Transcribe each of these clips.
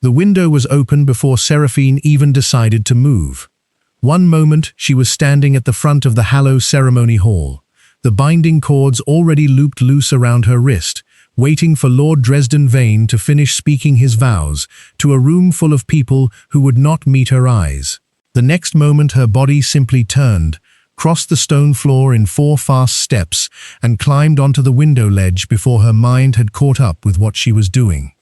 The window was open before Seraphine even decided to move. One moment she was standing at the front of the Hallow ceremony hall, the binding cords already looped loose around her wrist, waiting for Lord Dresden Vane to finish speaking his vows to a room full of people who would not meet her eyes. The next moment her body simply turned, crossed the stone floor in 4 fast steps, and climbed onto the window ledge before her mind had caught up with what she was doing.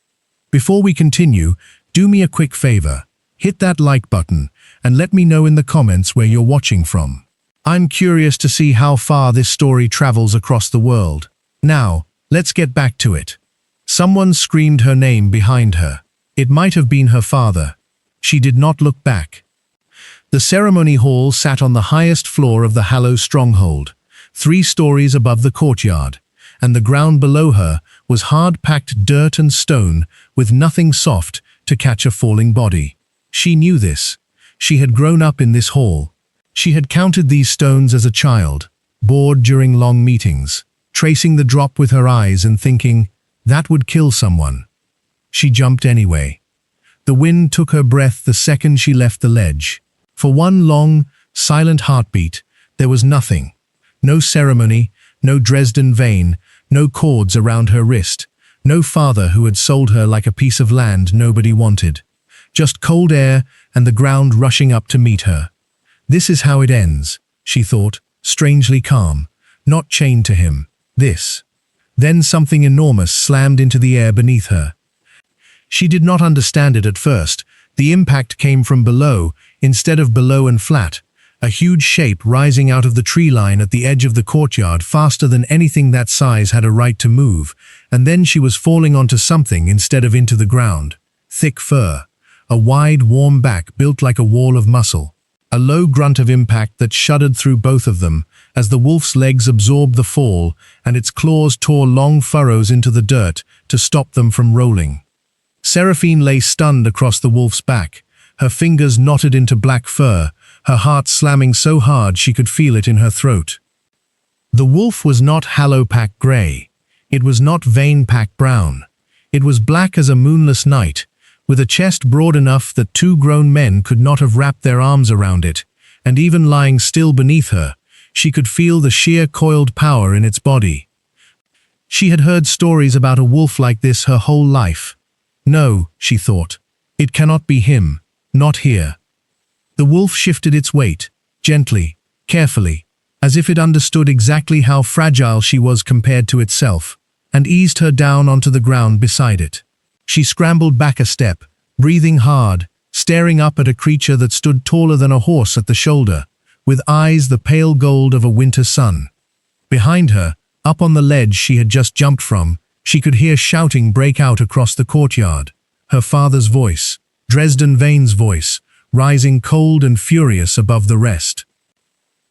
Before we continue, do me a quick favor. Hit that like button, and let me know in the comments where you're watching from. I'm curious to see how far this story travels across the world. Now, let's get back to it. Someone screamed her name behind her. It might have been her father. She did not look back. The ceremony hall sat on the highest floor of the Hallow stronghold, 3 stories above the courtyard, and the ground below her was hard-packed dirt and stone with nothing soft to catch a falling body. She knew this. She had grown up in this hall. She had counted these stones as a child, bored during long meetings, tracing the drop with her eyes and thinking, that would kill someone. She jumped anyway. The wind took her breath the second she left the ledge. For one long, silent heartbeat, there was nothing. No ceremony, no Dresden Vane, no cords around her wrist, no father who had sold her like a piece of land nobody wanted. Just cold air and the ground rushing up to meet her. This is how it ends, she thought, strangely calm, not chained to him. This. Then something enormous slammed into the air beneath her. She did not understand it at first. The impact came from below, instead of below and flat, a huge shape rising out of the tree line at the edge of the courtyard faster than anything that size had a right to move, and then she was falling onto something instead of into the ground. Thick fur, a wide, warm back built like a wall of muscle, a low grunt of impact that shuddered through both of them as the wolf's legs absorbed the fall and its claws tore long furrows into the dirt to stop them from rolling. Seraphine lay stunned across the wolf's back, her fingers knotted into black fur, her heart slamming so hard she could feel it in her throat. The wolf was not Hallow-pack grey. It was not Vane-pack brown. It was black as a moonless night, with a chest broad enough that 2 grown men could not have wrapped their arms around it, and even lying still beneath her, she could feel the sheer coiled power in its body. She had heard stories about a wolf like this her whole life. No, she thought, it cannot be him, not here. The wolf shifted its weight, gently, carefully, as if it understood exactly how fragile she was compared to itself, and eased her down onto the ground beside it. She scrambled back a step, breathing hard, staring up at a creature that stood taller than a horse at the shoulder, with eyes the pale gold of a winter sun. Behind her, up on the ledge she had just jumped from, she could hear shouting break out across the courtyard. Her father's voice, Dresden Vane's voice, rising cold and furious above the rest.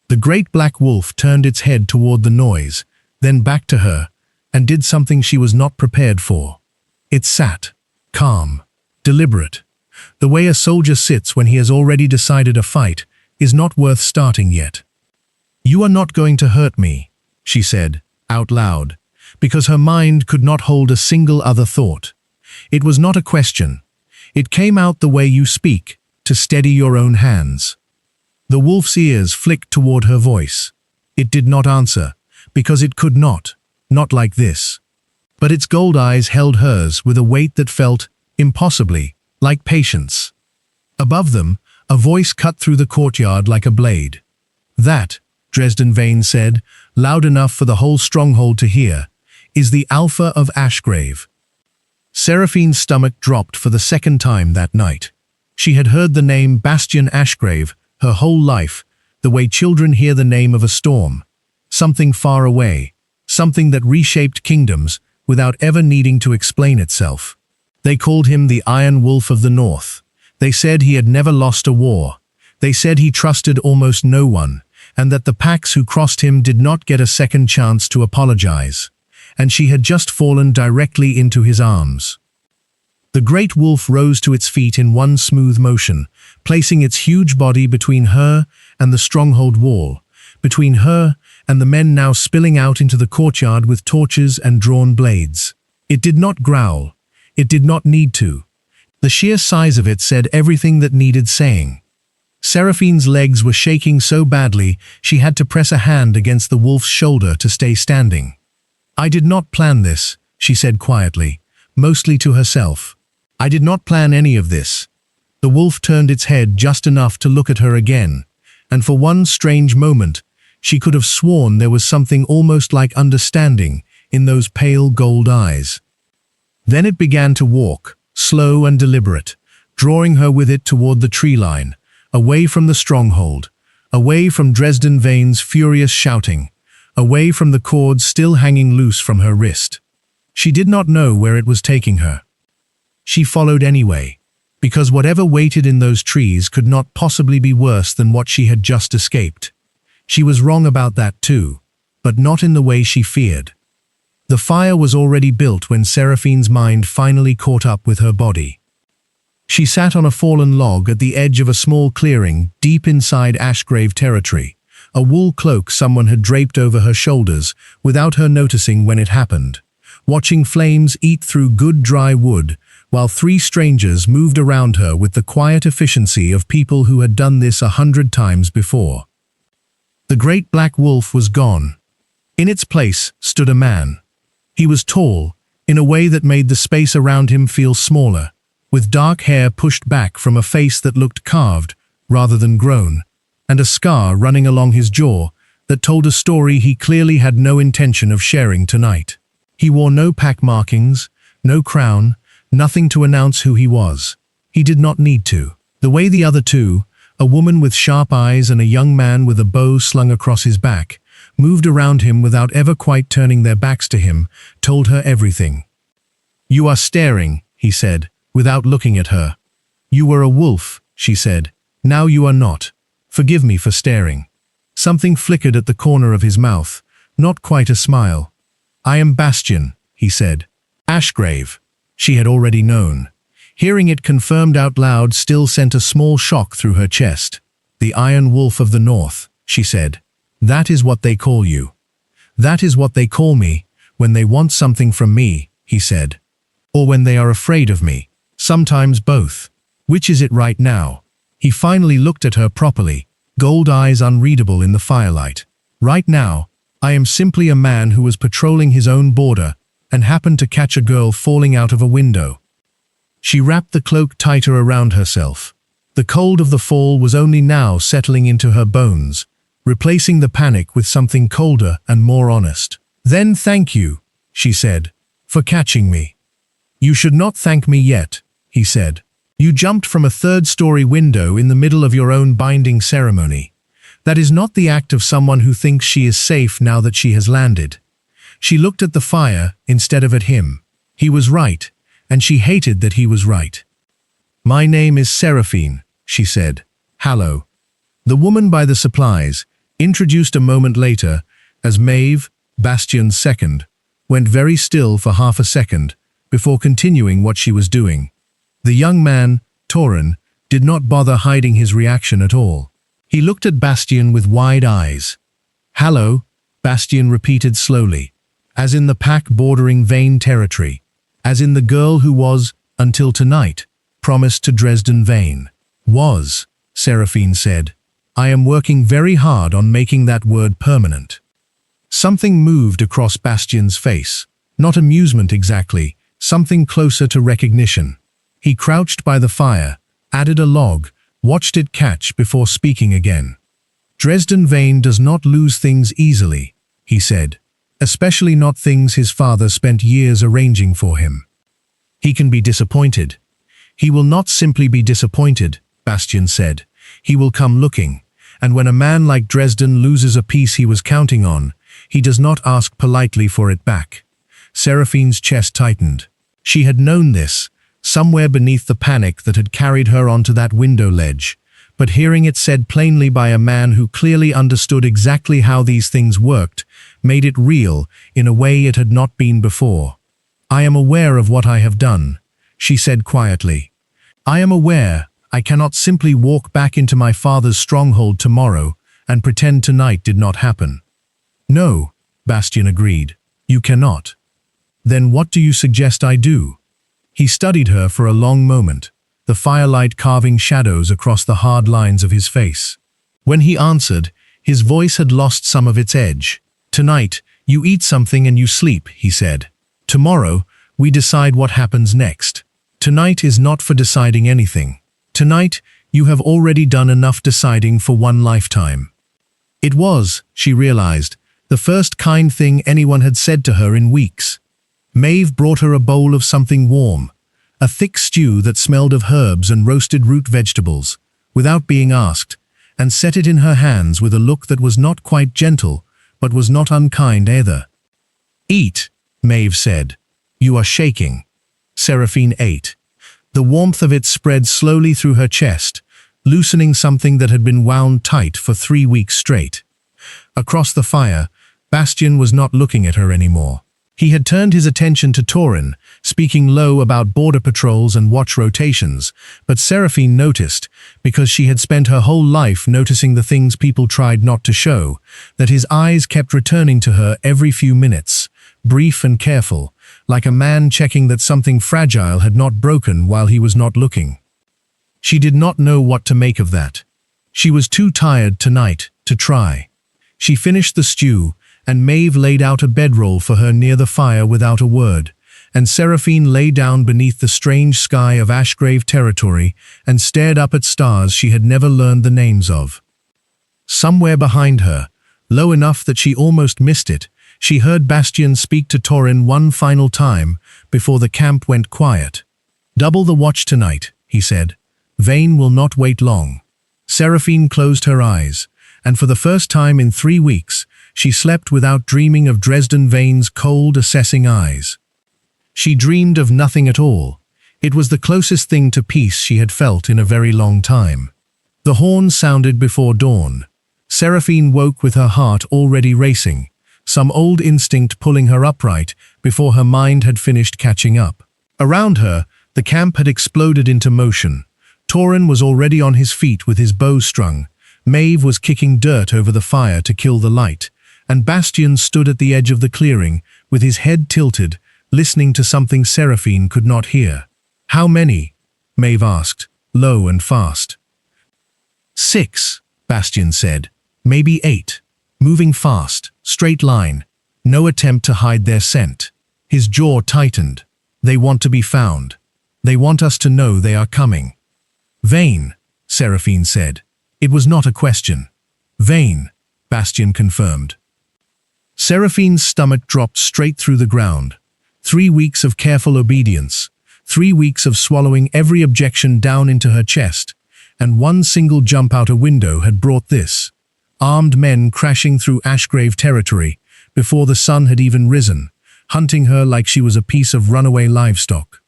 The great black wolf turned its head toward the noise, then back to her, and did something she was not prepared for. It sat, calm, deliberate. The way a soldier sits when he has already decided a fight is not worth starting yet. "You are not going to hurt me," she said, out loud, because her mind could not hold a single other thought. It was not a question. It came out the way you speak, to steady your own hands. The wolf's ears flicked toward her voice. It did not answer, because it could not like this. But its gold eyes held hers with a weight that felt, impossibly, like patience. Above them, a voice cut through the courtyard like a blade. "That," Dresden Vane said, loud enough for the whole stronghold to hear, "is the Alpha of Ashgrave." Seraphine's stomach dropped for the second time that night. She had heard the name Bastian Ashgrave her whole life, the way children hear the name of a storm. Something far away, something that reshaped kingdoms without ever needing to explain itself. They called him the Iron Wolf of the North. They said he had never lost a war. They said he trusted almost no one, and that the packs who crossed him did not get a second chance to apologize. And she had just fallen directly into his arms. The great wolf rose to its feet in one smooth motion, placing its huge body between her and the stronghold wall, between her and the men now spilling out into the courtyard with torches and drawn blades. It did not growl. It did not need to. The sheer size of it said everything that needed saying. Seraphine's legs were shaking so badly she had to press a hand against the wolf's shoulder to stay standing. "I did not plan this," she said quietly, mostly to herself. "I did not plan any of this." The wolf turned its head just enough to look at her again, and for one strange moment, she could have sworn there was something almost like understanding in those pale gold eyes. Then it began to walk, slow and deliberate, drawing her with it toward the tree line, away from the stronghold, away from Dresden Vane's furious shouting, away from the cords still hanging loose from her wrist. She did not know where it was taking her. She followed anyway, because whatever waited in those trees could not possibly be worse than what she had just escaped. She was wrong about that too, but not in the way she feared. The fire was already built when Seraphine's mind finally caught up with her body. She sat on a fallen log at the edge of a small clearing deep inside Ashgrave territory, a wool cloak someone had draped over her shoulders without her noticing when it happened, watching flames eat through good dry wood, while 3 strangers moved around her with the quiet efficiency of people who had done this 100 times before. The great black wolf was gone. In its place stood a man. He was tall, in a way that made the space around him feel smaller, with dark hair pushed back from a face that looked carved rather than grown, and a scar running along his jaw that told a story he clearly had no intention of sharing tonight. He wore no pack markings, no crown, nothing to announce who he was. He did not need to. The way the other two, a woman with sharp eyes and a young man with a bow slung across his back, moved around him without ever quite turning their backs to him, told her everything. "You are staring," he said, without looking at her. "You were a wolf," she said. "Now you are not. Forgive me for staring." Something flickered at the corner of his mouth, not quite a smile. "I am Bastian," he said. "Ashgrave." She had already known. Hearing it confirmed out loud still sent a small shock through her chest. "The Iron Wolf of the North," she said. "That is what they call you." "That is what they call me when they want something from me," he said. "Or when they are afraid of me. Sometimes both. Which is it right now?" He finally looked at her properly, gold eyes unreadable in the firelight. "Right now, I am simply a man who was patrolling his own border and happened to catch a girl falling out of a window." She wrapped the cloak tighter around herself. The cold of the fall was only now settling into her bones, replacing the panic with something colder and more honest. "Then thank you," she said, "for catching me." "You should not thank me yet," he said. "You jumped from a 3rd-story window in the middle of your own binding ceremony. That is not the act of someone who thinks she is safe now that she has landed." She looked at the fire instead of at him. He was right, and she hated that he was right. "My name is Seraphine," she said. "Hallow." The woman by the supplies, introduced a moment later as Maeve, Bastian's second, went very still for half a second before continuing what she was doing. The young man, Torin, did not bother hiding his reaction at all. He looked at Bastian with wide eyes. "Hallow," Bastian repeated slowly, as in the pack bordering Vane territory, as in the girl who was, until tonight, promised to Dresden Vane. "Was," Seraphine said. "I am working very hard on making that word permanent." Something moved across Bastian's face. Not amusement exactly, something closer to recognition. He crouched by the fire, added a log, watched it catch before speaking again. "Dresden Vane does not lose things easily," he said, "especially not things his father spent years arranging for him. He can be disappointed." "He will not simply be disappointed," Bastian said. "He will come looking, and when a man like Dresden loses a piece he was counting on, he does not ask politely for it back." Seraphine's chest tightened. She had known this, somewhere beneath the panic that had carried her onto that window ledge, but hearing it said plainly by a man who clearly understood exactly how these things worked, made it real in a way it had not been before. "I am aware of what I have done," she said quietly. "I am aware I cannot simply walk back into my father's stronghold tomorrow and pretend tonight did not happen." "No," Bastian agreed. "You cannot." "Then what do you suggest I do?" He studied her for a long moment, the firelight carving shadows across the hard lines of his face. When he answered, his voice had lost some of its edge. "Tonight, you eat something and you sleep," he said. "Tomorrow, we decide what happens next. Tonight is not for deciding anything. Tonight, you have already done enough deciding for one lifetime." It was, she realized, the first kind thing anyone had said to her in weeks. Maeve brought her a bowl of something warm, a thick stew that smelled of herbs and roasted root vegetables, without being asked, and set it in her hands with a look that was not quite gentle, but was not unkind either. "Eat," Maeve said. "You are shaking." Seraphine ate. The warmth of it spread slowly through her chest, loosening something that had been wound tight for 3 weeks straight. Across the fire, Bastian was not looking at her anymore. He had turned his attention to Torin, speaking low about border patrols and watch rotations, but Seraphine noticed, because she had spent her whole life noticing the things people tried not to show, that his eyes kept returning to her every few minutes, brief and careful, like a man checking that something fragile had not broken while he was not looking. She did not know what to make of that. She was too tired tonight to try. She finished the stew, and Maeve laid out a bedroll for her near the fire without a word, and Seraphine lay down beneath the strange sky of Ashgrave territory and stared up at stars she had never learned the names of. Somewhere behind her, low enough that she almost missed it, she heard Bastian speak to Torin one final time before the camp went quiet. "Double the watch tonight," he said. "Vane will not wait long." Seraphine closed her eyes, and for the first time in 3 weeks, she slept without dreaming of Dresden Vane's cold, assessing eyes. She dreamed of nothing at all. It was the closest thing to peace she had felt in a very long time. The horn sounded before dawn. Seraphine woke with her heart already racing, some old instinct pulling her upright before her mind had finished catching up. Around her, the camp had exploded into motion. Torin was already on his feet with his bow strung. Maeve was kicking dirt over the fire to kill the light, and Bastian stood at the edge of the clearing, with his head tilted, listening to something Seraphine could not hear. "How many?" Maeve asked, low and fast. "6, Bastian said. "Maybe 8. Moving fast, straight line. No attempt to hide their scent." His jaw tightened. "They want to be found. They want us to know they are coming." "Vane," Seraphine said. It was not a question. "Vane," Bastian confirmed. Seraphine's stomach dropped straight through the ground. 3 weeks of careful obedience, 3 weeks of swallowing every objection down into her chest, and one single jump out a window had brought this. Armed men crashing through Ashgrave territory before the sun had even risen, hunting her like she was a piece of runaway livestock.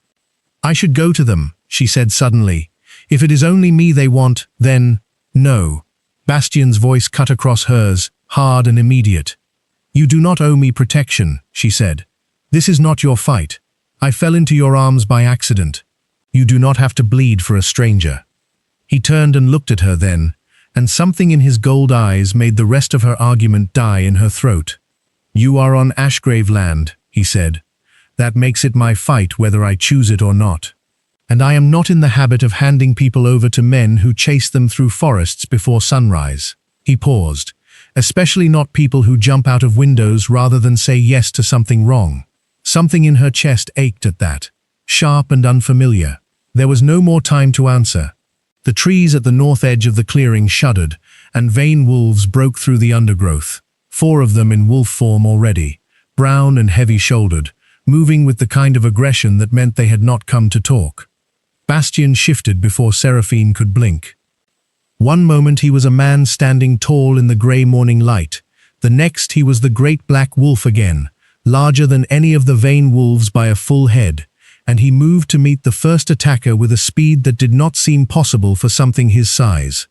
"I should go to them," she said suddenly. "If it is only me they want, then, no." Bastian's voice cut across hers, hard and immediate. "You do not owe me protection," she said. "This is not your fight. I fell into your arms by accident. You do not have to bleed for a stranger." He turned and looked at her then, and something in his gold eyes made the rest of her argument die in her throat. "You are on Ashgrave land," he said. "That makes it my fight whether I choose it or not. And I am not in the habit of handing people over to men who chase them through forests before sunrise." He paused. "Especially not people who jump out of windows rather than say yes to something wrong." Something in her chest ached at that, sharp and unfamiliar. There was no more time to answer. The trees at the north edge of the clearing shuddered, and Vane wolves broke through the undergrowth, 4 of them in wolf form already, brown and heavy-shouldered, moving with the kind of aggression that meant they had not come to talk. Bastian shifted before Seraphine could blink. One moment he was a man standing tall in the grey morning light. The next he was the great black wolf again, larger than any of the Vane wolves by a full head, and he moved to meet the first attacker with a speed that did not seem possible for something his size.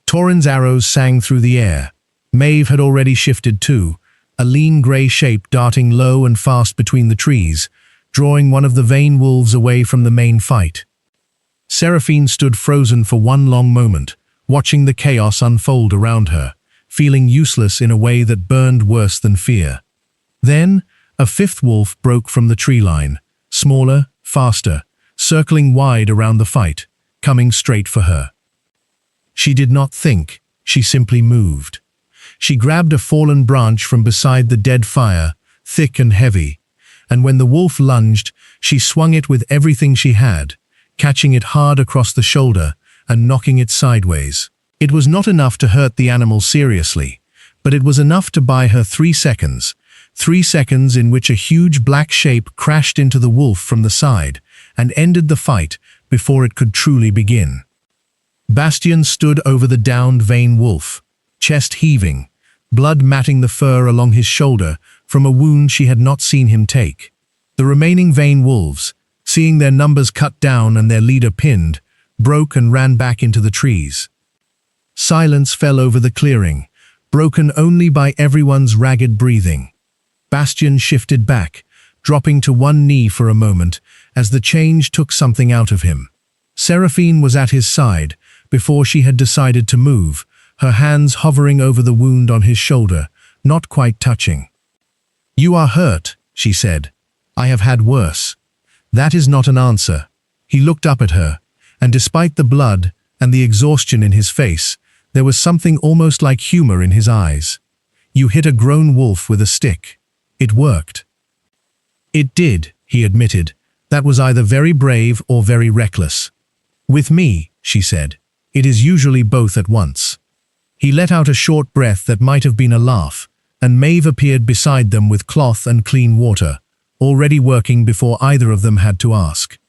Torin's arrows sang through the air. Maeve had already shifted too, a lean grey shape darting low and fast between the trees, drawing one of the Vane wolves away from the main fight. Seraphine stood frozen for one long moment, watching the chaos unfold around her, feeling useless in a way that burned worse than fear. Then, a 5th wolf broke from the tree line, smaller, faster, circling wide around the fight, coming straight for her. She did not think, she simply moved. She grabbed a fallen branch from beside the dead fire, thick and heavy, and when the wolf lunged, she swung it with everything she had, catching it hard across the shoulder and knocking it sideways. It was not enough to hurt the animal seriously, but it was enough to buy her 3 seconds. 3 seconds in which a huge black shape crashed into the wolf from the side and ended the fight before it could truly begin. Bastian stood over the downed Vane wolf, chest heaving, blood matting the fur along his shoulder from a wound she had not seen him take. The remaining Vane wolves, seeing their numbers cut down and their leader pinned, broke and ran back into the trees. Silence fell over the clearing, broken only by everyone's ragged breathing. Bastian shifted back, dropping to one knee for a moment as the change took something out of him. Seraphine was at his side before she had decided to move, her hands hovering over the wound on his shoulder, not quite touching. "You are hurt," she said. "I have had worse." "That is not an answer." He looked up at her, and despite the blood and the exhaustion in his face, there was something almost like humor in his eyes. "You hit a grown wolf with a stick. It worked." "It did," he admitted. "That was either very brave or very reckless." "With me," she said, "it is usually both at once." He let out a short breath that might have been a laugh, and Maeve appeared beside them with cloth and clean water, already working before either of them had to ask.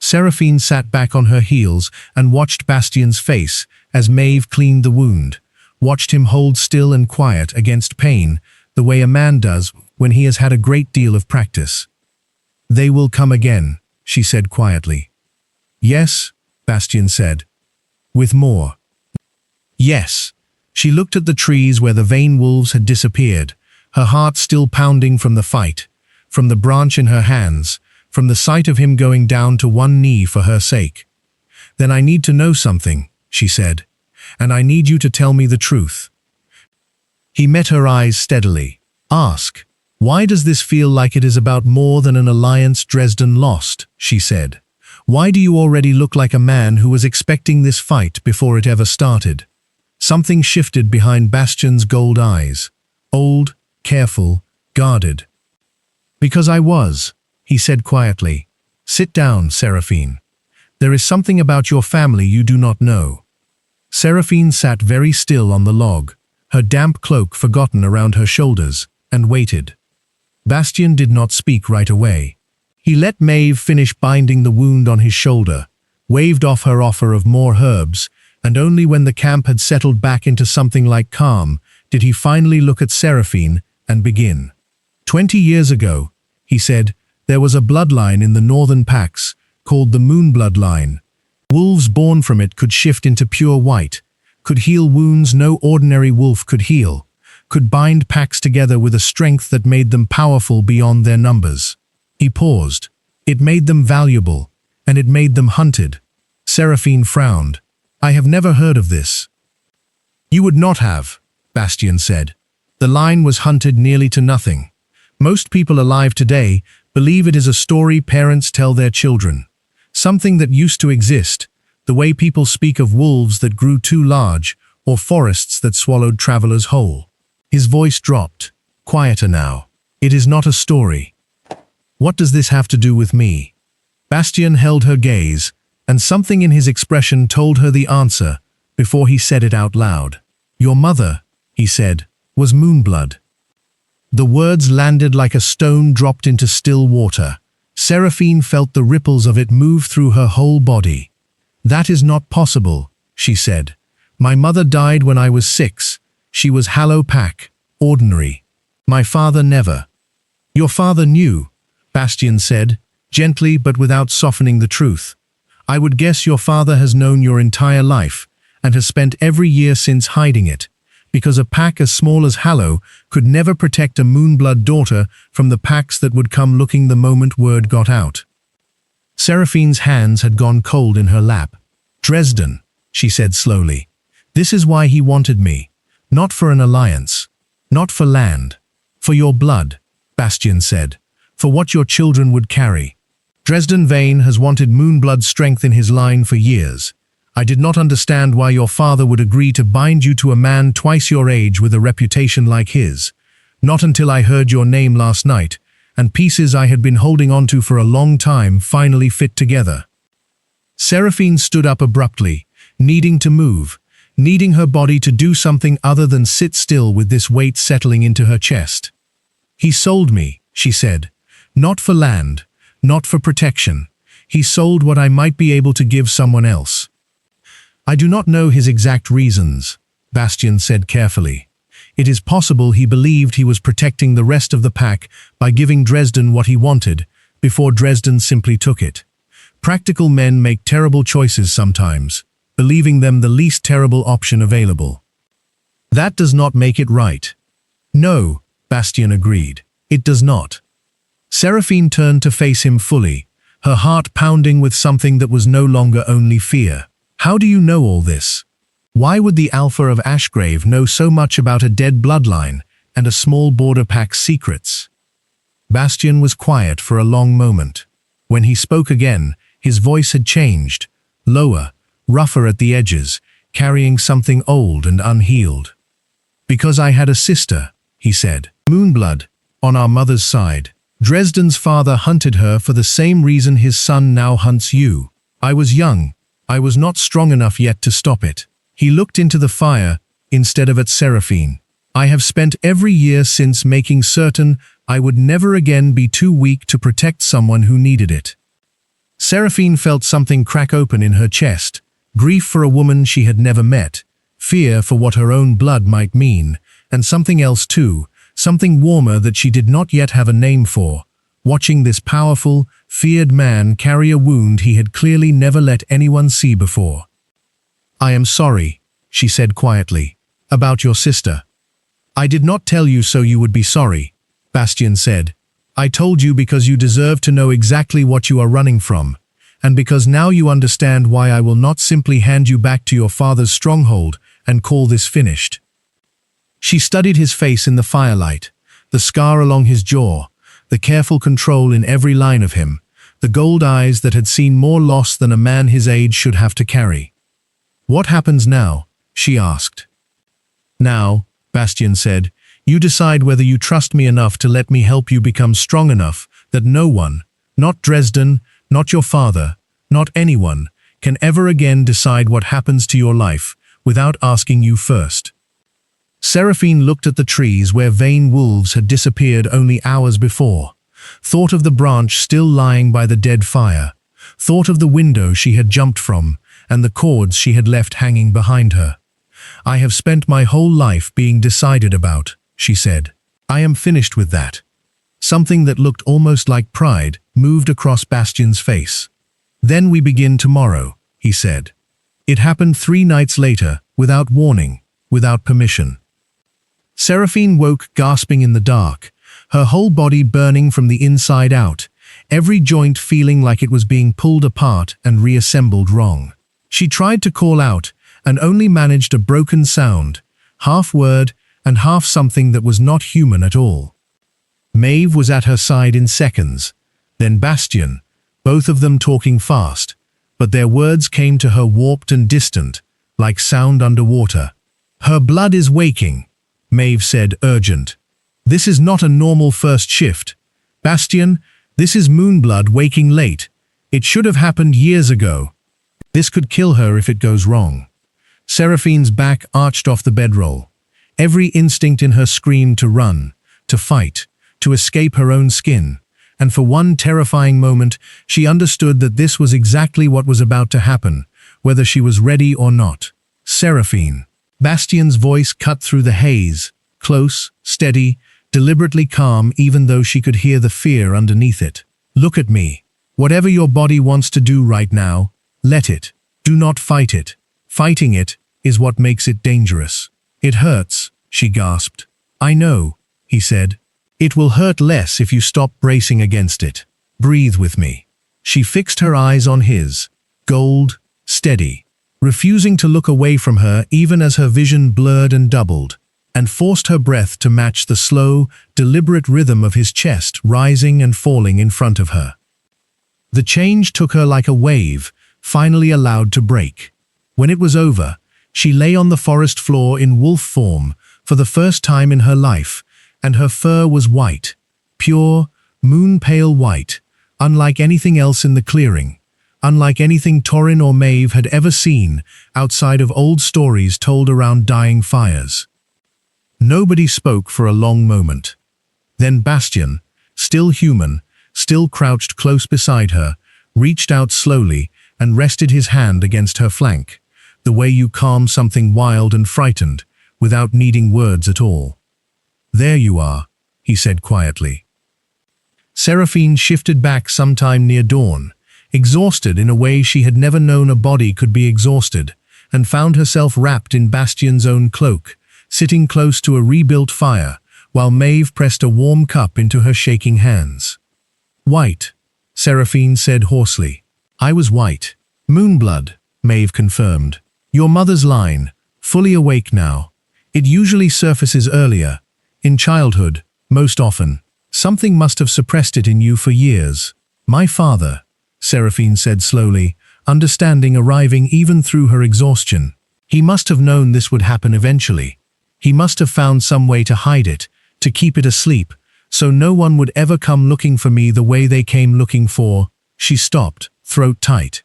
Seraphine sat back on her heels and watched Bastian's face as Maeve cleaned the wound, watched him hold still and quiet against pain, the way a man does when he has had a great deal of practice. "They will come again," she said quietly. "Yes," Bastian said. "With more." "Yes." She looked at the trees where the Vane wolves had disappeared, her heart still pounding from the fight, from the branch in her hands, from the sight of him going down to one knee for her sake. "Then I need to know something," she said, "and I need you to tell me the truth." He met her eyes steadily. "Ask, why does this feel like it is about more than an alliance Dresden lost?" she said. "Why do you already look like a man who was expecting this fight before it ever started?" Something shifted behind Bastian's gold eyes, old, careful, guarded. "Because I was," he said quietly. "Sit down, Seraphine. There is something about your family you do not know." Seraphine sat very still on the log, her damp cloak forgotten around her shoulders, and waited. Bastian did not speak right away. He let Maeve finish binding the wound on his shoulder, waved off her offer of more herbs, and only when the camp had settled back into something like calm did he finally look at Seraphine and begin. 20 years ago, he said, there was a bloodline in the northern packs called the Moonblood line. Wolves born from it could shift into pure white, could heal wounds no ordinary wolf could heal, could bind packs together with a strength that made them powerful beyond their numbers. He paused. It made them valuable, and it made them hunted. Seraphine frowned. "I have never heard of this." "You would not have," Bastian said. "The line was hunted nearly to nothing. Most people alive today believe it is a story parents tell their children. Something that used to exist, the way people speak of wolves that grew too large or forests that swallowed travelers whole." His voice dropped. "Quieter now. It is not a story." "What does this have to do with me?" Bastian held her gaze, and something in his expression told her the answer before he said it out loud. "Your mother," he said, "was Moonblood." The words landed like a stone dropped into still water. Seraphine felt the ripples of it move through her whole body. "That is not possible," she said. "My mother died when I was 6. She was Hallow Pack, ordinary. My father never." "Your father knew," Bastian said, gently but without softening the truth. "I would guess your father has known your entire life, and has spent every year since hiding it, because a pack as small as Hallow could never protect a Moonblood daughter from the packs that would come looking the moment word got out." Seraphine's hands had gone cold in her lap. "Dresden," she said slowly. "This is why he wanted me. Not for an alliance. Not for land. For your blood," Bastian said. "For what your children would carry." Dresden Vane has wanted Moonblood's strength in his line for years. I did not understand why your father would agree to bind you to a man twice your age with a reputation like his. Not until I heard your name last night, and pieces I had been holding onto for a long time finally fit together. Seraphine stood up abruptly, needing to move, needing her body to do something other than sit still with this weight settling into her chest. He sold me, she said. Not for land, not for protection. He sold what I might be able to give someone else. I do not know his exact reasons, Bastian said carefully. It is possible he believed he was protecting the rest of the pack by giving Dresden what he wanted, before Dresden simply took it. Practical men make terrible choices sometimes, believing them the least terrible option available. That does not make it right. No, Bastian agreed. It does not. Seraphine turned to face him fully, her heart pounding with something that was no longer only fear. How do you know all this? Why would the Alpha of Ashgrave know so much about a dead bloodline and a small border pack's secrets? Bastian was quiet for a long moment. When he spoke again, his voice had changed, lower, rougher at the edges, carrying something old and unhealed. Because I had a sister, he said, Moonblood, on our mother's side. Dresden's father hunted her for the same reason his son now hunts you. I was young. I was not strong enough yet to stop it. He looked into the fire instead of at Seraphine. I have spent every year since making certain I would never again be too weak to protect someone who needed it. Seraphine felt something crack open in her chest, grief for a woman she had never met, fear for what her own blood might mean, and something else too, something warmer that she did not yet have a name for, watching this powerful, feared man carry a wound he had clearly never let anyone see before. I am sorry, she said quietly, about your sister. I did not tell you so you would be sorry, Bastian said. I told you because you deserve to know exactly what you are running from, and because now you understand why I will not simply hand you back to your father's stronghold and call this finished. She studied his face in the firelight, the scar along his jaw, the careful control in every line of him, the gold eyes that had seen more loss than a man his age should have to carry. What happens now? She asked. Now, Bastian said, you decide whether you trust me enough to let me help you become strong enough that no one, not Dresden, not your father, not anyone, can ever again decide what happens to your life without asking you first. Seraphine looked at the trees where Vane wolves had disappeared only hours before, thought of the branch still lying by the dead fire, thought of the window she had jumped from, and the cords she had left hanging behind her. I have spent my whole life being decided about, she said. I am finished with that. Something that looked almost like pride moved across Bastian's face. Then we begin tomorrow, he said. It happened 3 nights later, without warning, without permission. Seraphine woke gasping in the dark, her whole body burning from the inside out, every joint feeling like it was being pulled apart and reassembled wrong. She tried to call out, and only managed a broken sound, half word and half something that was not human at all. Maeve was at her side in seconds, then Bastian, both of them talking fast, but their words came to her warped and distant, like sound underwater. Her blood is waking, Maeve said, urgent. This is not a normal first shift. Bastian, this is Moonblood waking late. It should have happened years ago. This could kill her if it goes wrong. Seraphine's back arched off the bedroll. Every instinct in her screamed to run, to fight, to escape her own skin, and for one terrifying moment she understood that this was exactly what was about to happen, whether she was ready or not. Seraphine. Bastian's voice cut through the haze, close, steady, deliberately calm even though she could hear the fear underneath it. Look at me. Whatever your body wants to do right now, let it. Do not fight it. Fighting it is what makes it dangerous. It hurts, she gasped. I know, he said. It will hurt less if you stop bracing against it. Breathe with me. She fixed her eyes on his, gold, steady, refusing to look away from her even as her vision blurred and doubled, and forced her breath to match the slow, deliberate rhythm of his chest rising and falling in front of her. The change took her like a wave, finally allowed to break. When it was over, she lay on the forest floor in wolf form for the first time in her life, and her fur was white, pure, moon-pale white, unlike anything else in the clearing, unlike anything Torin or Maeve had ever seen outside of old stories told around dying fires. Nobody spoke for a long moment. Then Bastian, still human, still crouched close beside her, reached out slowly and rested his hand against her flank, the way you calm something wild and frightened, without needing words at all. "There you are," he said quietly. Seraphine shifted back sometime near dawn, exhausted in a way she had never known a body could be exhausted, and found herself wrapped in Bastian's own cloak, sitting close to a rebuilt fire, while Maeve pressed a warm cup into her shaking hands. "White," Seraphine said hoarsely. "I was white." "Moonblood," Maeve confirmed. "Your mother's line, fully awake now. It usually surfaces earlier, in childhood, most often. Something must have suppressed it in you for years." "My father," Seraphine said slowly, understanding arriving even through her exhaustion. "He must have known this would happen eventually. He must have found some way to hide it, to keep it asleep, so no one would ever come looking for me the way they came looking for—" She stopped, throat tight.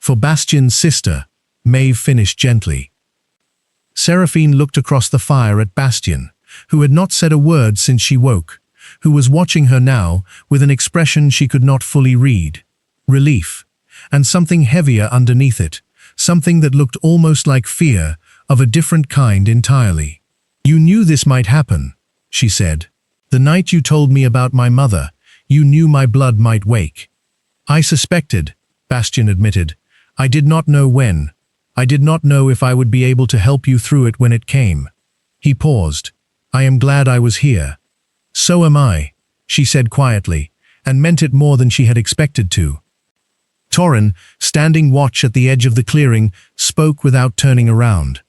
"For Bastian's sister," Maeve finished gently. Seraphine looked across the fire at Bastian, who had not said a word since she woke, who was watching her now with an expression she could not fully read. Relief, and something heavier underneath it, something that looked almost like fear, of a different kind entirely. "You knew this might happen," she said. "The night you told me about my mother, you knew my blood might wake." "I suspected," Bastian admitted. "I did not know when. I did not know if I would be able to help you through it when it came." He paused. "I am glad I was here." "So am I," she said quietly, and meant it more than she had expected to. Torin, standing watch at the edge of the clearing, spoke without turning around.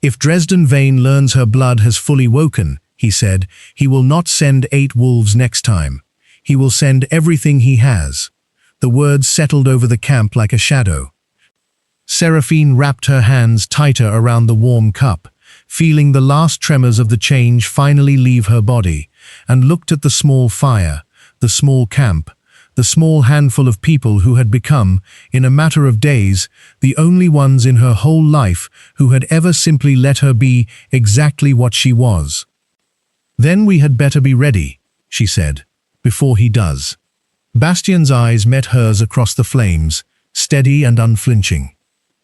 "If Dresden Vane learns her blood has fully woken," he said, "he will not send 8 wolves next time. He will send everything he has." The words settled over the camp like a shadow. Seraphine wrapped her hands tighter around the warm cup, feeling the last tremors of the change finally leave her body, and looked at the small fire, the small camp, the small handful of people who had become, in a matter of days, the only ones in her whole life who had ever simply let her be exactly what she was. "Then we had better be ready," she said, "before he does." Bastian's eyes met hers across the flames, steady and unflinching.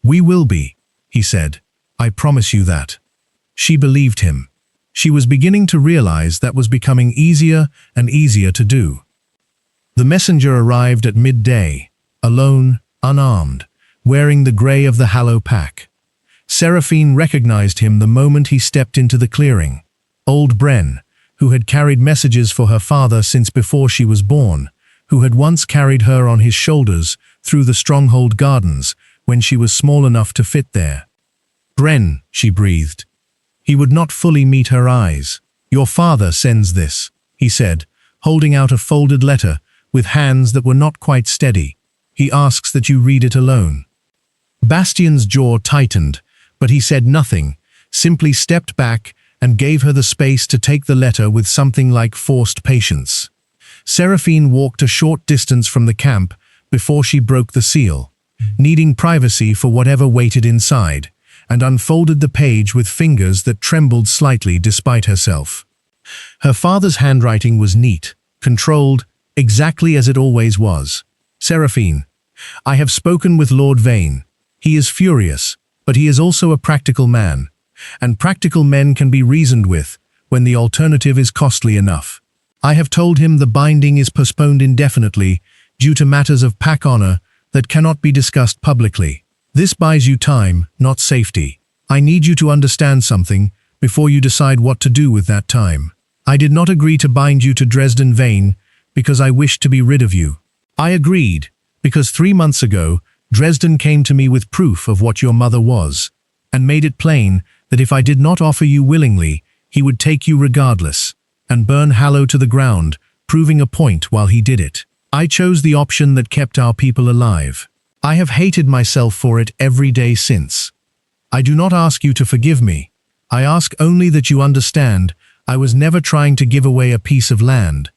"We will be," he said. "I promise you that." She believed him. She was beginning to realize that was becoming easier and easier to do. The messenger arrived at midday, alone, unarmed, wearing the grey of the Hallow pack. Seraphine recognized him the moment he stepped into the clearing. Old Bren, who had carried messages for her father since before she was born, who had once carried her on his shoulders through the Stronghold Gardens when she was small enough to fit there. "Bren," she breathed. He would not fully meet her eyes. "Your father sends this," he said, holding out a folded letter with hands that were not quite steady. "He asks that you read it alone." Bastian's jaw tightened, but he said nothing, simply stepped back and gave her the space to take the letter with something like forced patience. Seraphine walked a short distance from the camp before she broke the seal, needing privacy for whatever waited inside, and unfolded the page with fingers that trembled slightly despite herself. Her father's handwriting was neat, controlled, exactly as it always was. "Seraphine, I have spoken with Lord Vane. He is furious, but he is also a practical man, and practical men can be reasoned with when the alternative is costly enough. I have told him the binding is postponed indefinitely due to matters of pack honor that cannot be discussed publicly. This buys you time, not safety. I need you to understand something before you decide what to do with that time. I did not agree to bind you to Dresden Vane because I wished to be rid of you. I agreed because 3 months ago, Dresden came to me with proof of what your mother was, and made it plain that if I did not offer you willingly, he would take you regardless, and burn Hallow to the ground, proving a point while he did it. I chose the option that kept our people alive. I have hated myself for it every day since. I do not ask you to forgive me. I ask only that you understand I was never trying to give away a piece of land.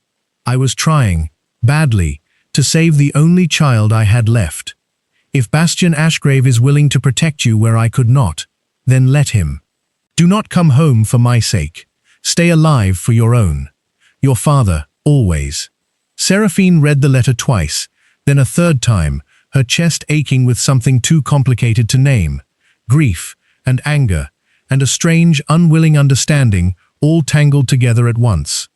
I was trying, badly, to save the only child I had left. If Bastian Ashgrave is willing to protect you where I could not, then let him. Do not come home for my sake. Stay alive for your own. Your father, always. Seraphine read the letter twice, then a third time, her chest aching with something too complicated to name. Grief and anger and a strange, unwilling understanding, all tangled together at once.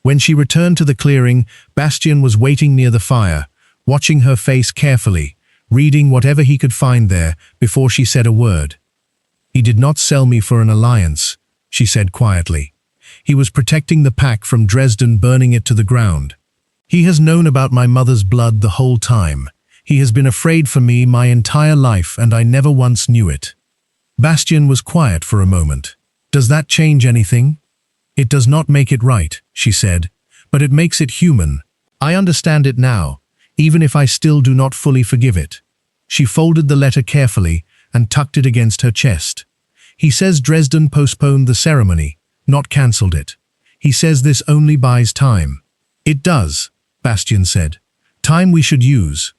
When she returned to the clearing, Bastian was waiting near the fire, watching her face carefully, reading whatever he could find there before she said a word. He did not sell me for an alliance, she said quietly. He was protecting the pack from Dresden, burning it to the ground. He has known about my mother's blood the whole time. He has been afraid for me my entire life, and I never once knew it. Bastian was quiet for a moment. Does that change anything? It does not make it right, she said, but it makes it human. I understand it now, even if I still do not fully forgive it. She folded the letter carefully and tucked it against her chest. He says Dresden postponed the ceremony, not cancelled it. He says this only buys time. It does, Bastian said. Time we should use.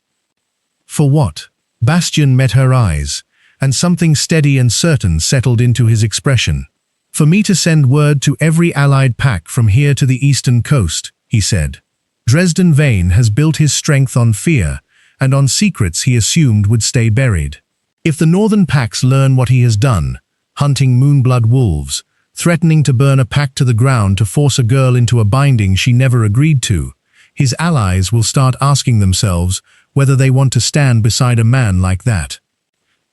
For what? Bastian met her eyes, and something steady and certain settled into his expression. For me to send word to every allied pack from here to the eastern coast, he said. Dresden Vane has built his strength on fear, and on secrets he assumed would stay buried. If the northern packs learn what he has done, hunting Moonblood wolves, threatening to burn a pack to the ground to force a girl into a binding she never agreed to, his allies will start asking themselves whether they want to stand beside a man like that.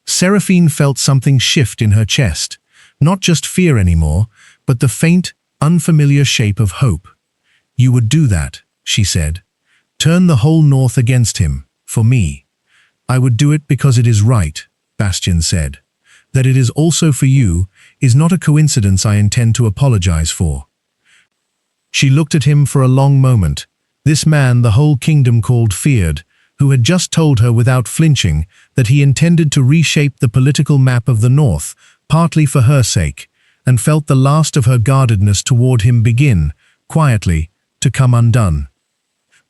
Seraphine felt something shift in her chest, not just fear anymore, but the faint, unfamiliar shape of hope. You would do that, she said. Turn the whole north against him, for me. I would do it because it is right, Bastian said. That it is also for you is not a coincidence I intend to apologize for. She looked at him for a long moment, this man the whole kingdom called feared, who had just told her without flinching that he intended to reshape the political map of the North, partly for her sake, and felt the last of her guardedness toward him begin, quietly, to come undone.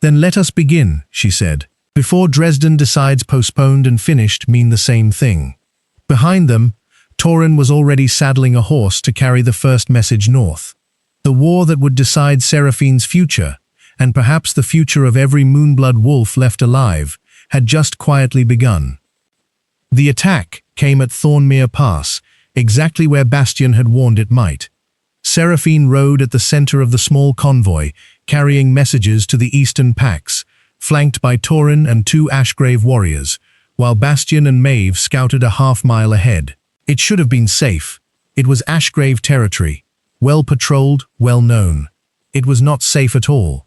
Then let us begin, she said, before Dresden decides postponed and finished mean the same thing. Behind them, Torin was already saddling a horse to carry the first message north. The war that would decide Seraphine's future, and perhaps the future of every Moonblood wolf left alive, had just quietly begun. The attack came at Thornmere Pass, exactly where Bastian had warned it might. Seraphine rode at the center of the small convoy, carrying messages to the eastern packs, flanked by Torin and 2 Ashgrave warriors, while Bastian and Maeve scouted a half-mile ahead. It should have been safe. It was Ashgrave territory, well patrolled, well known. It was not safe at all.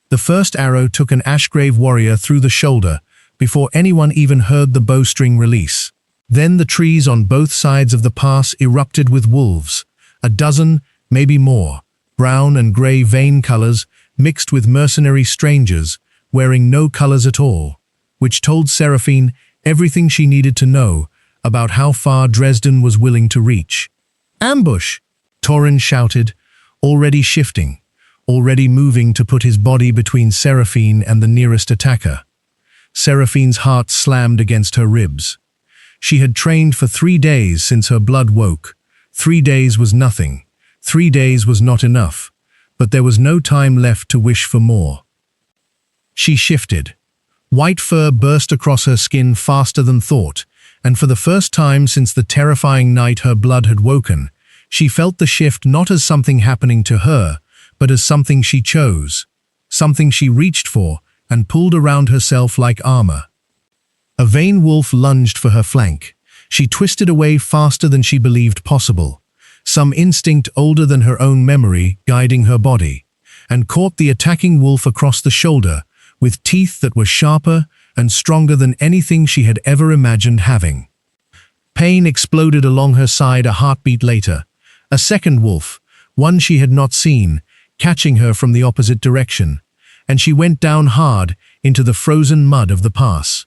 The first arrow took an Ashgrave warrior through the shoulder before anyone even heard the bowstring release. Then the trees on both sides of the pass erupted with wolves, a dozen, maybe more, brown and grey vein colors mixed with mercenary strangers wearing no colors at all, which told Seraphine everything she needed to know about how far Dresden was willing to reach. Ambush! Torin shouted, already shifting, already moving to put his body between Seraphine and the nearest attacker. Seraphine's heart slammed against her ribs. She had trained for 3 days since her blood woke. 3 days was nothing. 3 days was not enough, but there was no time left to wish for more. She shifted. White fur burst across her skin faster than thought, and for the first time since the terrifying night her blood had woken, she felt the shift not as something happening to her, but as something she chose, something she reached for and pulled around herself like armor. A Vane wolf lunged for her flank. She twisted away faster than she believed possible, some instinct older than her own memory guiding her body, and caught the attacking wolf across the shoulder with teeth that were sharper and stronger than anything she had ever imagined having. Pain exploded along her side a heartbeat later. A second wolf, one she had not seen, catching her from the opposite direction, and she went down hard into the frozen mud of the pass.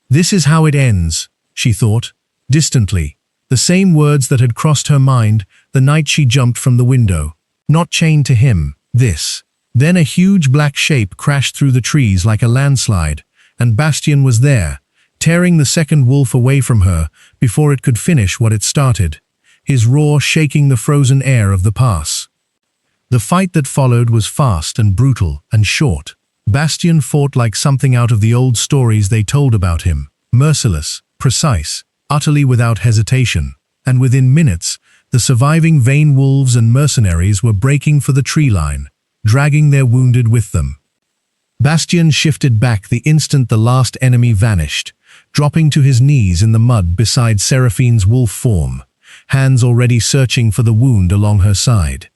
This is how it ends, she thought, distantly, the same words that had crossed her mind the night she jumped from the window. Not chained to him, this. Then a huge black shape crashed through the trees like a landslide, and Bastian was there, tearing the second wolf away from her before it could finish what it started, his roar shaking the frozen air of the pass. The fight that followed was fast and brutal and short. Bastian fought like something out of the old stories they told about him, merciless, precise, utterly without hesitation, and within minutes, the surviving Vane wolves and mercenaries were breaking for the tree line, dragging their wounded with them. Bastian shifted back the instant the last enemy vanished, dropping to his knees in the mud beside Seraphine's wolf form, hands already searching for the wound along her side.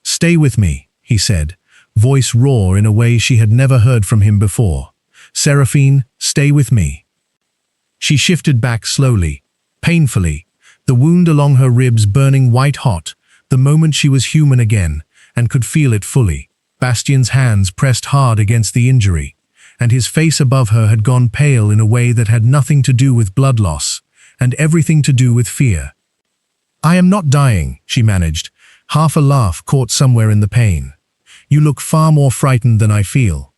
"Stay with me," he said, voice raw in a way she had never heard from him before. "Seraphine, stay with me." She shifted back slowly, painfully, the wound along her ribs burning white-hot, the moment she was human again, and could feel it fully. Bastian's hands pressed hard against the injury, and his face above her had gone pale in a way that had nothing to do with blood loss, and everything to do with fear. "I am not dying," she managed, half a laugh caught somewhere in the pain. "You look far more frightened than I feel.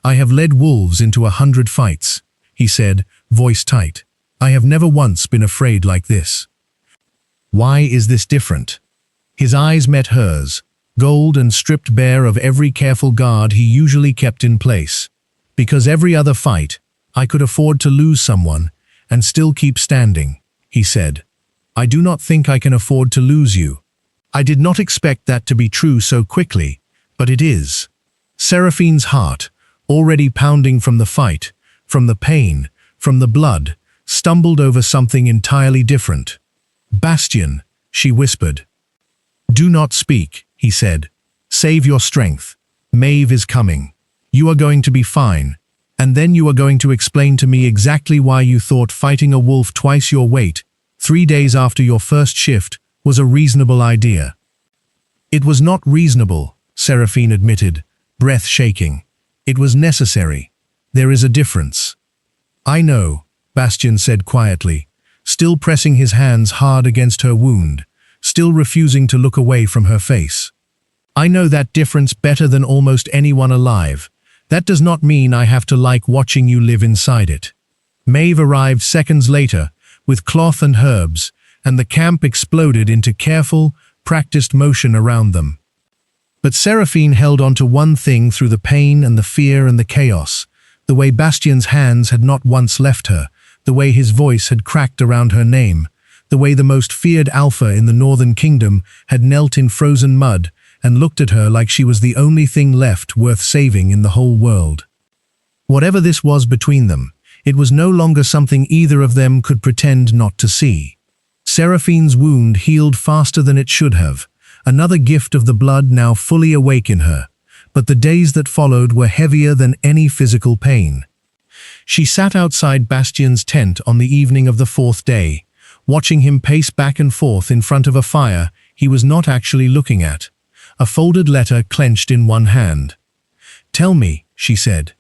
I have led wolves into 100 fights," he said, voice tight. "I have never once been afraid like this." "Why is this different?" His eyes met hers, gold and stripped bare of every careful guard he usually kept in place. "Because every other fight, I could afford to lose someone and still keep standing," he said. "I do not think I can afford to lose you." I did not expect that to be true so quickly, but it is. Seraphine's heart, already pounding from the fight, from the pain, from the blood, stumbled over something entirely different. "Bastian," she whispered. "Do not speak," he said. "Save your strength. Maeve is coming. You are going to be fine, and then you are going to explain to me exactly why you thought fighting a wolf twice your weight, 3 days after your first shift, was a reasonable idea." "It was not reasonable," Seraphine admitted, breath shaking. "It was necessary. There is a difference." "I know," Bastian said quietly, still pressing his hands hard against her wound, still refusing to look away from her face. "I know that difference better than almost anyone alive. That does not mean I have to like watching you live inside it." Maeve arrived seconds later, with cloth and herbs, and the camp exploded into careful, practiced motion around them. But Seraphine held on to one thing through the pain and the fear and the chaos, the way Bastian's hands had not once left her, the way his voice had cracked around her name, the way the most feared Alpha in the Northern Kingdom had knelt in frozen mud and looked at her like she was the only thing left worth saving in the whole world. Whatever this was between them, it was no longer something either of them could pretend not to see. Seraphine's wound healed faster than it should have, another gift of the blood now fully awake in her, but the days that followed were heavier than any physical pain. She sat outside Bastian's tent on the evening of the 4th day, watching him pace back and forth in front of a fire he was not actually looking at, a folded letter clenched in one hand. "Tell me," she said.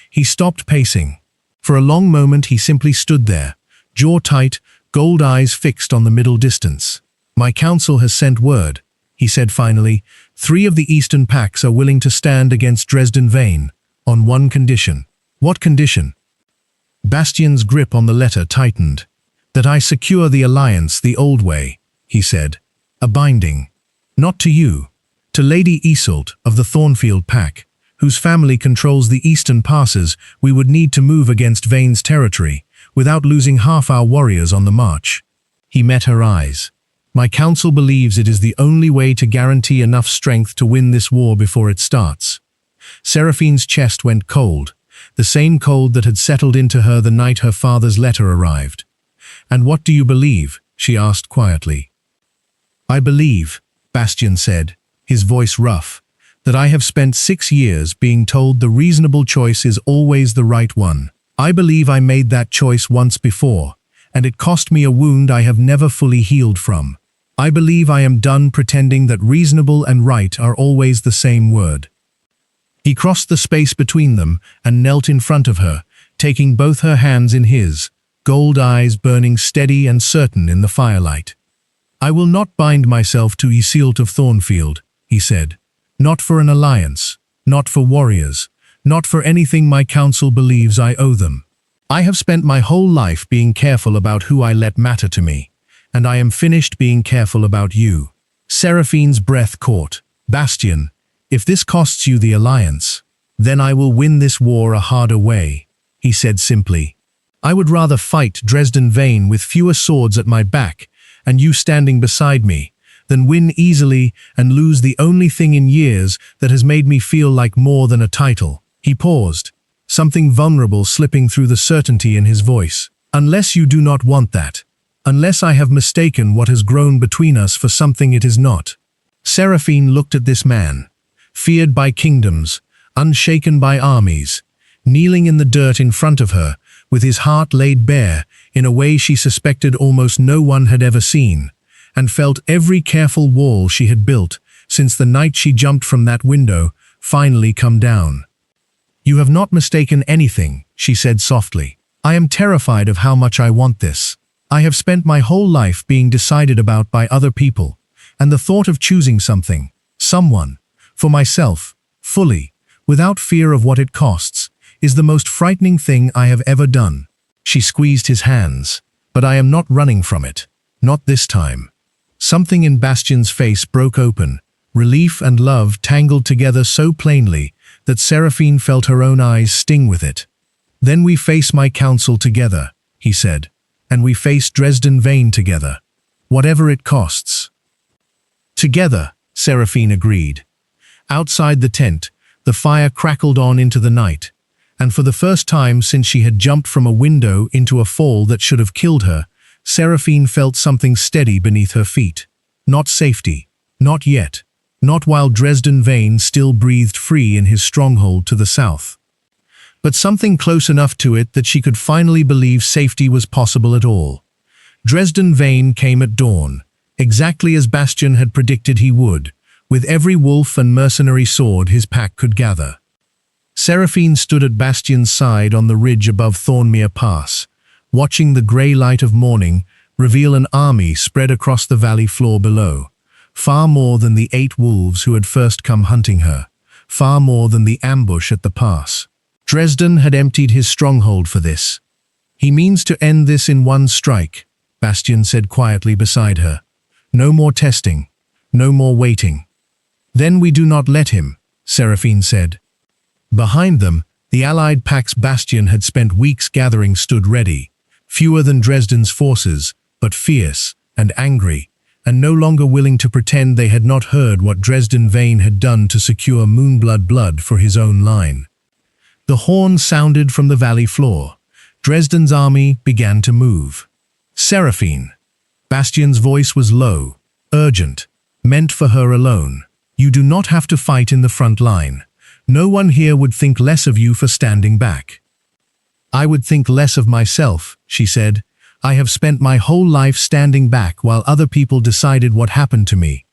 He stopped pacing. For a long moment he simply stood there, jaw tight, gold eyes fixed on the middle distance. "My council has sent word," he said finally. 3 of the Eastern Pacts are willing to stand against Dresden Vane, on one condition." "What condition?" Bastian's grip on the letter tightened. "That I secure the alliance the old way," he said. "A binding. Not to you. To Lady Iseult of the Thornfield Pack, whose family controls the eastern passes we would need to move against Vane's territory, without losing half our warriors on the march." He met her eyes. "My council believes it is the only way to guarantee enough strength to win this war before it starts." Seraphine's chest went cold, the same cold that had settled into her the night her father's letter arrived. "And what do you believe?" she asked quietly. "I believe," Bastian said, his voice rough, "that I have spent 6 years being told the reasonable choice is always the right one. I believe I made that choice once before, and it cost me a wound I have never fully healed from. I believe I am done pretending that reasonable and right are always the same word." He crossed the space between them and knelt in front of her, taking both her hands in his, gold eyes burning steady and certain in the firelight. "I will not bind myself to Iseult of Thornfield," he said. "Not for an alliance, not for warriors, not for anything my council believes I owe them. I have spent my whole life being careful about who I let matter to me, and I am finished being careful about you." Seraphine's breath caught. "Bastian, if this costs you the alliance, then I will win this war a harder way," he said simply. "I would rather fight Dresden Vane with fewer swords at my back and you standing beside me, than win easily and lose the only thing in years that has made me feel like more than a title." He paused, something vulnerable slipping through the certainty in his voice. "Unless you do not want that, unless I have mistaken what has grown between us for something it is not." Seraphine looked at this man, feared by kingdoms, unshaken by armies, kneeling in the dirt in front of her, with his heart laid bare in a way she suspected almost no one had ever seen, and felt every careful wall she had built since the night she jumped from that window finally come down. "You have not mistaken anything," she said softly. "I am terrified of how much I want this. I have spent my whole life being decided about by other people, and the thought of choosing something, someone, for myself, fully, without fear of what it costs, is the most frightening thing I have ever done." She squeezed his hands. "But I am not running from it. Not this time." Something in Bastian's face broke open, relief and love tangled together so plainly that Seraphine felt her own eyes sting with it. "Then we face my council together," he said, "and we face Dresden Vane together, whatever it costs." "Together," Seraphine agreed. Outside the tent, the fire crackled on into the night, and for the first time since she had jumped from a window into a fall that should have killed her, Seraphine felt something steady beneath her feet. Not safety, not yet, not while Dresden Vane still breathed free in his stronghold to the south. But something close enough to it that she could finally believe safety was possible at all. Dresden Vane came at dawn, exactly as Bastian had predicted he would, with every wolf and mercenary sword his pack could gather. Seraphine stood at Bastian's side on the ridge above Thornmere Pass, watching the grey light of morning reveal an army spread across the valley floor below, far more than the 8 wolves who had first come hunting her, far more than the ambush at the pass. Dresden had emptied his stronghold for this. "He means to end this in one strike," Bastian said quietly beside her. "No more testing, no more waiting." "Then we do not let him," Seraphine said. Behind them, the allied packs Bastian had spent weeks gathering stood ready, fewer than Dresden's forces, but fierce and angry, and no longer willing to pretend they had not heard what Dresden Vane had done to secure Moonblood blood for his own line. The horn sounded from the valley floor. Dresden's army began to move. "Seraphine." Bastian's voice was low, urgent, meant for her alone. "You do not have to fight in the front line. No one here would think less of you for standing back." "I would think less of myself," she said. "I have spent my whole life standing back while other people decided what happened to me.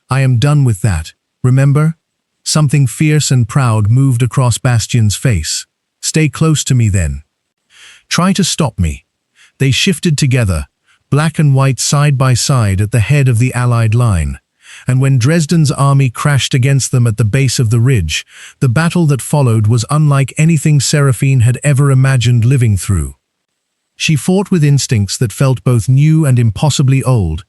I am done with that, remember?" Something fierce and proud moved across Bastian's face. "Stay close to me then. Try to stop me." They shifted together, black and white side by side at the head of the Allied line. And when Dresden's army crashed against them at the base of the ridge, the battle that followed was unlike anything Seraphine had ever imagined living through. She fought with instincts that felt both new and impossibly old,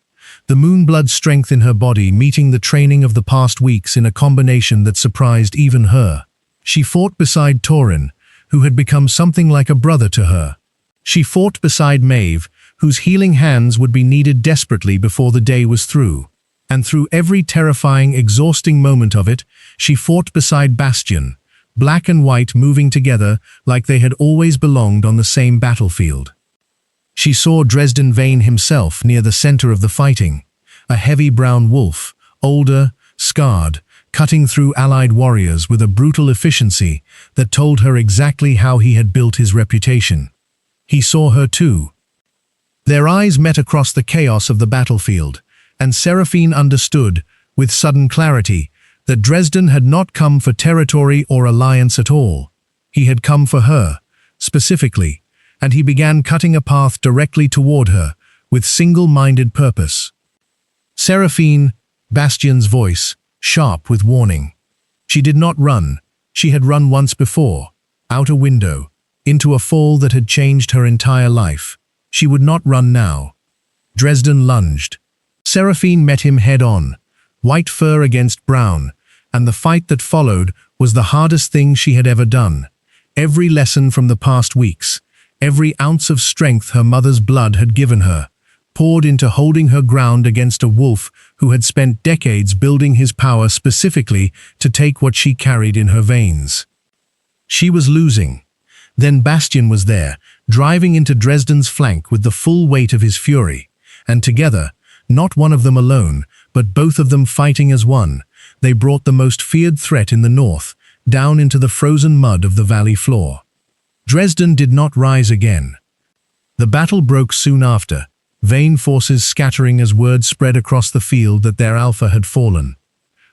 the Moonblood strength in her body meeting the training of the past weeks in a combination that surprised even her. She fought beside Torin, who had become something like a brother to her. She fought beside Maeve, whose healing hands would be needed desperately before the day was through. And through every terrifying, exhausting moment of it, she fought beside Bastian, black and white moving together like they had always belonged on the same battlefield. She saw Dresden Vane himself near the center of the fighting, a heavy brown wolf, older, scarred, cutting through allied warriors with a brutal efficiency that told her exactly how he had built his reputation. He saw her too. Their eyes met across the chaos of the battlefield, and Seraphine understood, with sudden clarity, that Dresden had not come for territory or alliance at all. He had come for her, specifically, and he began cutting a path directly toward her, with single-minded purpose. Seraphine, Bastian's voice, sharp with warning. She did not run. She had run once before, out a window, into a fall that had changed her entire life. She would not run now. Dresden lunged. Seraphine met him head-on, white fur against brown, and the fight that followed was the hardest thing she had ever done. Every lesson from the past weeks, every ounce of strength her mother's blood had given her, poured into holding her ground against a wolf who had spent decades building his power specifically to take what she carried in her veins. She was losing. Then Bastian was there, driving into Dresden's flank with the full weight of his fury, and together, not one of them alone, but both of them fighting as one, they brought the most feared threat in the north, down into the frozen mud of the valley floor. Dresden did not rise again. The battle broke soon after, Vane forces scattering as word spread across the field that their alpha had fallen.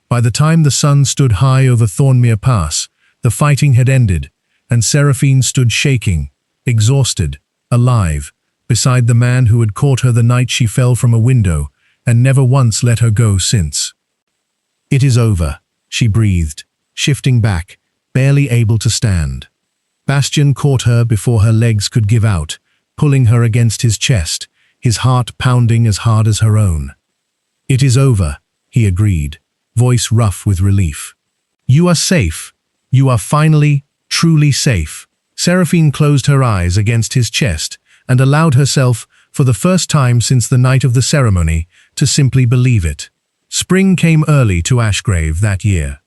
By the time the sun stood high over Thornmere Pass, the fighting had ended, and Seraphine stood shaking, exhausted, alive, beside the man who had caught her the night she fell from a window, and never once let her go since. "It is over," she breathed, shifting back, barely able to stand. Bastian caught her before her legs could give out, pulling her against his chest, his heart pounding as hard as her own. "It is over," he agreed, voice rough with relief. "You are safe. You are finally, truly safe." Seraphine closed her eyes against his chest and allowed herself, for the first time since the night of the ceremony, to simply believe it. Spring came early to Ashgrave that year.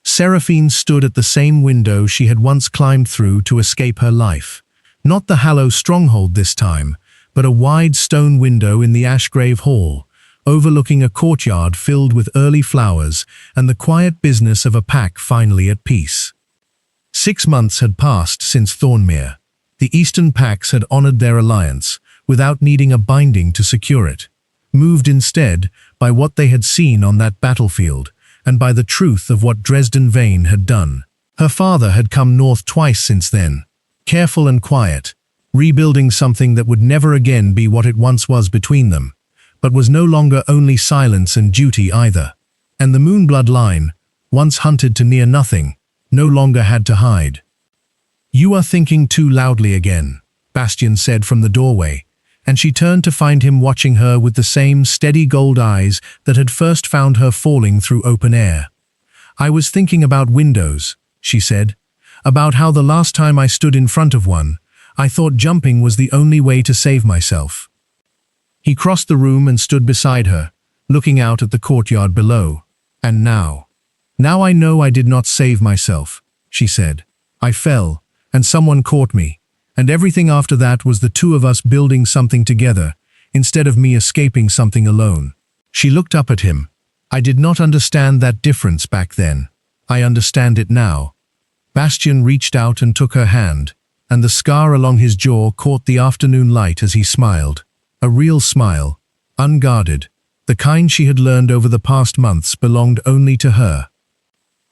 Seraphine stood at the same window she had once climbed through to escape her life. Not the Hallow stronghold this time, but a wide stone window in the Ashgrave Hall, overlooking a courtyard filled with early flowers and the quiet business of a pack finally at peace. 6 months had passed since Thornmere. The Eastern Packs had honored their alliance, without needing a binding to secure it, moved instead by what they had seen on that battlefield, and by the truth of what Dresden Vane had done. Her father had come north twice since then, careful and quiet, rebuilding something that would never again be what it once was between them, but was no longer only silence and duty either. And the Moonblood line, once hunted to near nothing, no longer had to hide. "You are thinking too loudly again," Bastian said from the doorway, and she turned to find him watching her with the same steady gold eyes that had first found her falling through open air. "I was thinking about windows," she said, "about how the last time I stood in front of one, I thought jumping was the only way to save myself." He crossed the room and stood beside her, looking out at the courtyard below. "And now I know I did not save myself," she said. "I fell, and someone caught me, and everything after that was the two of us building something together, instead of me escaping something alone." She looked up at him. "I did not understand that difference back then. I understand it now." Bastian reached out and took her hand, and the scar along his jaw caught the afternoon light as he smiled. A real smile, unguarded, the kind she had learned over the past months belonged only to her.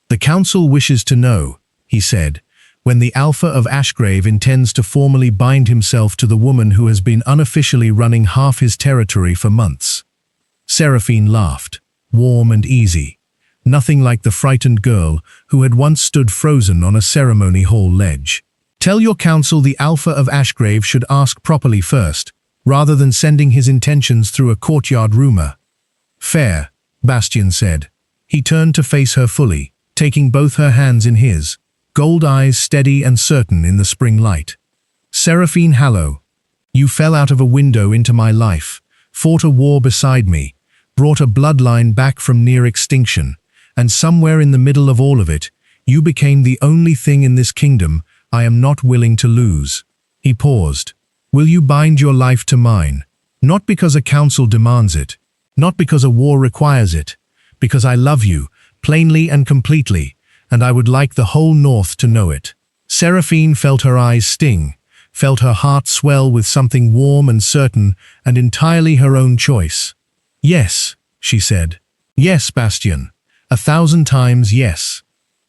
"The Council wishes to know," he said, "when the Alpha of Ashgrave intends to formally bind himself to the woman who has been unofficially running half his territory for months." Seraphine laughed, warm and easy, nothing like the frightened girl who had once stood frozen on a ceremony hall ledge. "Tell your council the Alpha of Ashgrave should ask properly first, rather than sending his intentions through a courtyard rumor." "Fair," Bastian said. He turned to face her fully, taking both her hands in his, gold eyes steady and certain in the spring light. "Seraphine Hallow, you fell out of a window into my life, fought a war beside me, brought a bloodline back from near extinction, and somewhere in the middle of all of it, you became the only thing in this kingdom I am not willing to lose." He paused. "Will you bind your life to mine? Not because a council demands it, not because a war requires it, because I love you, plainly and completely, and I would like the whole North to know it." Seraphine felt her eyes sting, felt her heart swell with something warm and certain and entirely her own choice. "Yes," she said. "Yes, Bastian. 1,000 times yes.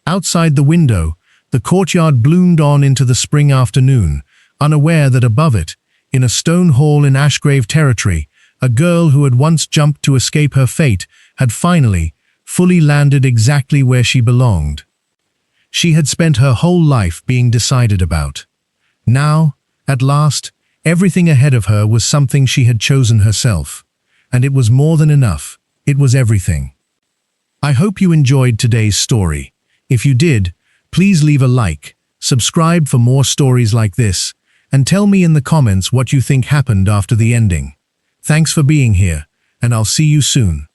Outside the window, the courtyard bloomed on into the spring afternoon, unaware that above it, in a stone hall in Ashgrave territory, a girl who had once jumped to escape her fate had finally, fully landed exactly where she belonged. She had spent her whole life being decided about. Now, at last, everything ahead of her was something she had chosen herself. And it was more than enough. It was everything. I hope you enjoyed today's story. If you did, please leave a like, subscribe for more stories like this, and tell me in the comments what you think happened after the ending. Thanks for being here, and I'll see you soon.